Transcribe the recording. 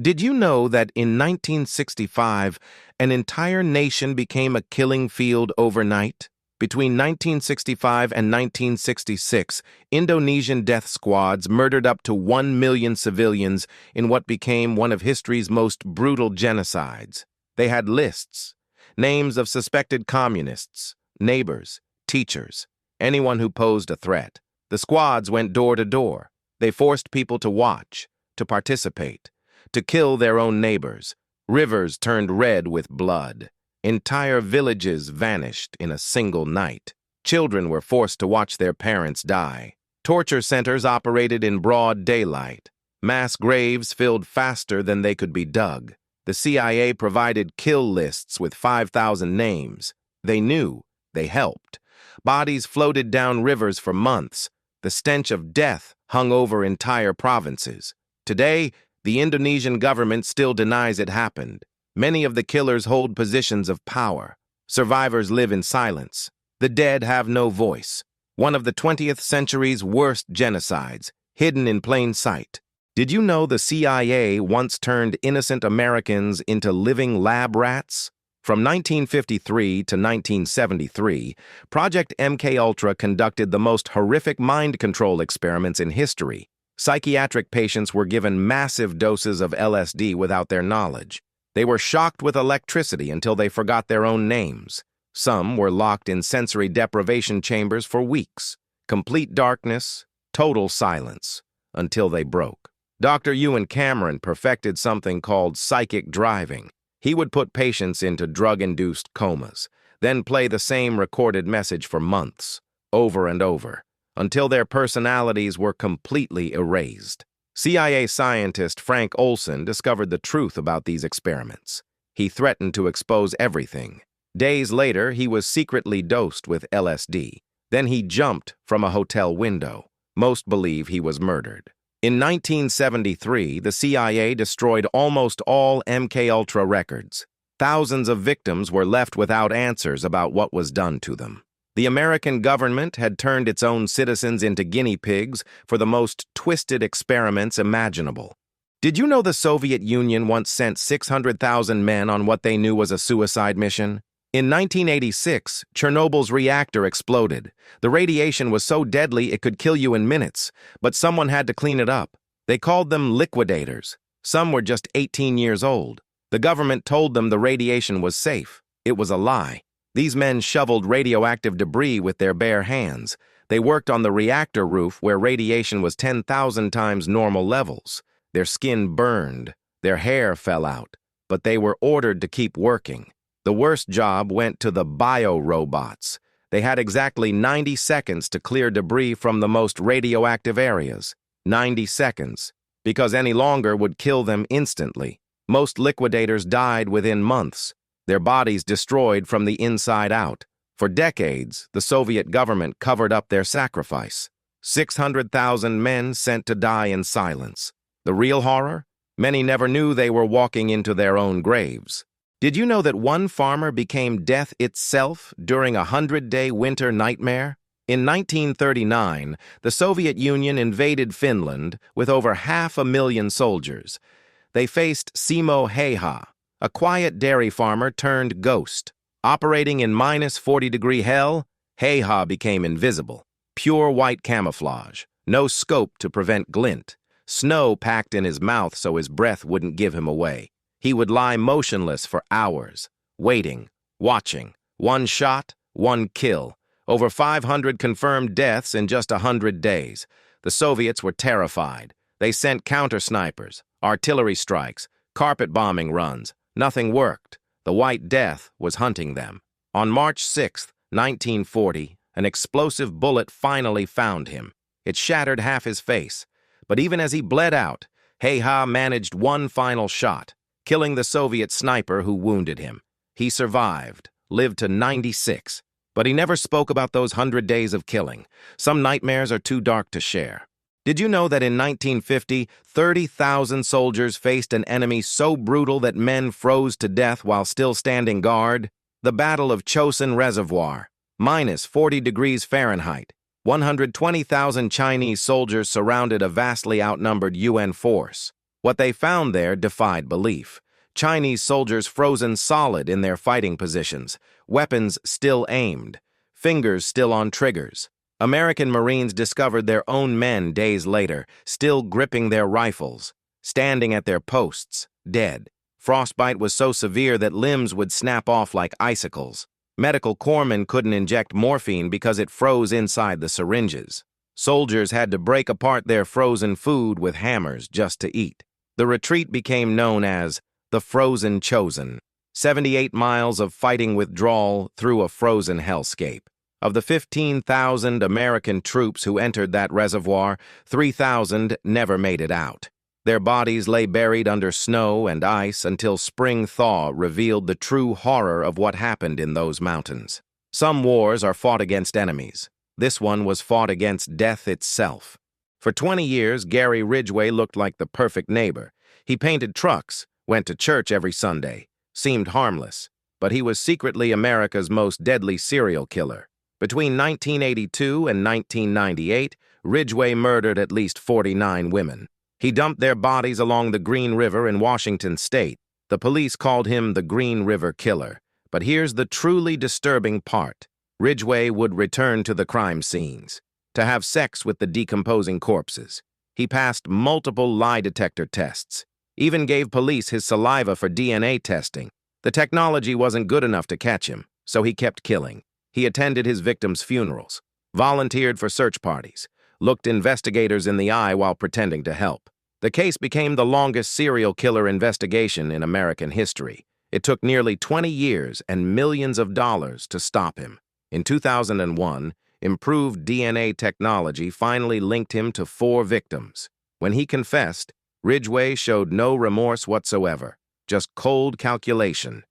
Did you know that in 1965, an entire nation became a killing field overnight? Between 1965 and 1966, Indonesian death squads murdered up to 1 million civilians in what became one of history's most brutal genocides. They had lists, names of suspected communists, neighbors, teachers, anyone who posed a threat. The squads went door to door. They forced people to watch, to participate, to kill their own neighbors. Rivers turned red with blood. Entire villages vanished in a single night. Children were forced to watch their parents die. Torture centers operated in broad daylight. Mass graves filled faster than they could be dug. The CIA provided kill lists with 5,000 names. They knew. They helped. Bodies floated down rivers for months. The stench of death hung over entire provinces. Today, the Indonesian government still denies it happened. Many of the killers hold positions of power. Survivors live in silence. The dead have no voice. One of the 20th century's worst genocides, hidden in plain sight. Did you know the CIA once turned innocent Americans into living lab rats? From 1953 to 1973, Project MKUltra conducted the most horrific mind control experiments in history. Psychiatric patients were given massive doses of LSD without their knowledge. They were shocked with electricity until they forgot their own names. Some were locked in sensory deprivation chambers for weeks. Complete darkness, total silence, until they broke. Dr. Ewan Cameron perfected something called psychic driving. He would put patients into drug-induced comas, then play the same recorded message for months, over and over, until their personalities were completely erased. CIA scientist Frank Olson discovered the truth about these experiments. He threatened to expose everything. Days later, he was secretly dosed with LSD. Then he jumped from a hotel window. Most believe he was murdered. In 1973, the CIA destroyed almost all MKUltra records. Thousands of victims were left without answers about what was done to them. The American government had turned its own citizens into guinea pigs for the most twisted experiments imaginable. Did you know the Soviet Union once sent 600,000 men on what they knew was a suicide mission? In 1986, Chernobyl's reactor exploded. The radiation was so deadly it could kill you in minutes, but someone had to clean it up. They called them liquidators. Some were just 18 years old. The government told them the radiation was safe. It was a lie. These men shoveled radioactive debris with their bare hands. They worked on the reactor roof where radiation was 10,000 times normal levels. Their skin burned. Their hair fell out. But they were ordered to keep working. The worst job went to the bio-robots. They had exactly 90 seconds to clear debris from the most radioactive areas. 90 seconds. Because any longer would kill them instantly. Most liquidators died within months. Their bodies destroyed from the inside out. For decades, the Soviet government covered up their sacrifice. 600,000 men sent to die in silence. The real horror? Many never knew they were walking into their own graves. Did you know that one farmer became death itself during a 100-day winter nightmare? In 1939, the Soviet Union invaded Finland with over 500,000 soldiers. They faced Simo Häyhä, a quiet dairy farmer turned ghost. Operating in -40-degree hell, Häyhä became invisible. Pure white camouflage. No scope to prevent glint. Snow packed in his mouth so his breath wouldn't give him away. He would lie motionless for hours, waiting, watching. One shot, one kill. Over 500 confirmed deaths in just 100 days. The Soviets were terrified. They sent counter-snipers, artillery strikes, carpet bombing runs. Nothing worked. The White Death was hunting them. On March 6, 1940, an explosive bullet finally found him. It shattered half his face. But even as he bled out, Häyhä managed one final shot, killing the Soviet sniper who wounded him. He survived, lived to 96. But he never spoke about those 100 days of killing. Some nightmares are too dark to share. Did you know that in 1950, 30,000 soldiers faced an enemy so brutal that men froze to death while still standing guard? The Battle of Chosin Reservoir, -40 degrees Fahrenheit. 120,000 Chinese soldiers surrounded a vastly outnumbered UN force. What they found there defied belief. Chinese soldiers frozen solid in their fighting positions, weapons still aimed, fingers still on triggers. American Marines discovered their own men days later, still gripping their rifles, standing at their posts, dead. Frostbite was so severe that limbs would snap off like icicles. Medical corpsmen couldn't inject morphine because it froze inside the syringes. Soldiers had to break apart their frozen food with hammers just to eat. The retreat became known as the Frozen Chosin. 78 miles of fighting withdrawal through a frozen hellscape. Of the 15,000 American troops who entered that reservoir, 3,000 never made it out. Their bodies lay buried under snow and ice until spring thaw revealed the true horror of what happened in those mountains. Some wars are fought against enemies. This one was fought against death itself. For 20 years, Gary Ridgway looked like the perfect neighbor. He painted trucks, went to church every Sunday, seemed harmless, but he was secretly America's most deadly serial killer. Between 1982 and 1998, Ridgway murdered at least 49 women. He dumped their bodies along the Green River in Washington state. The police called him the Green River Killer. But here's the truly disturbing part. Ridgway would return to the crime scenes, to have sex with the decomposing corpses. He passed multiple lie detector tests, even gave police his saliva for DNA testing. The technology wasn't good enough to catch him, so he kept killing. He attended his victims' funerals, volunteered for search parties, looked investigators in the eye while pretending to help. The case became the longest serial killer investigation in American history. It took nearly 20 years and millions of dollars to stop him. In 2001, improved DNA technology finally linked him to 4 victims. When he confessed, Ridgway showed no remorse whatsoever, just cold calculation.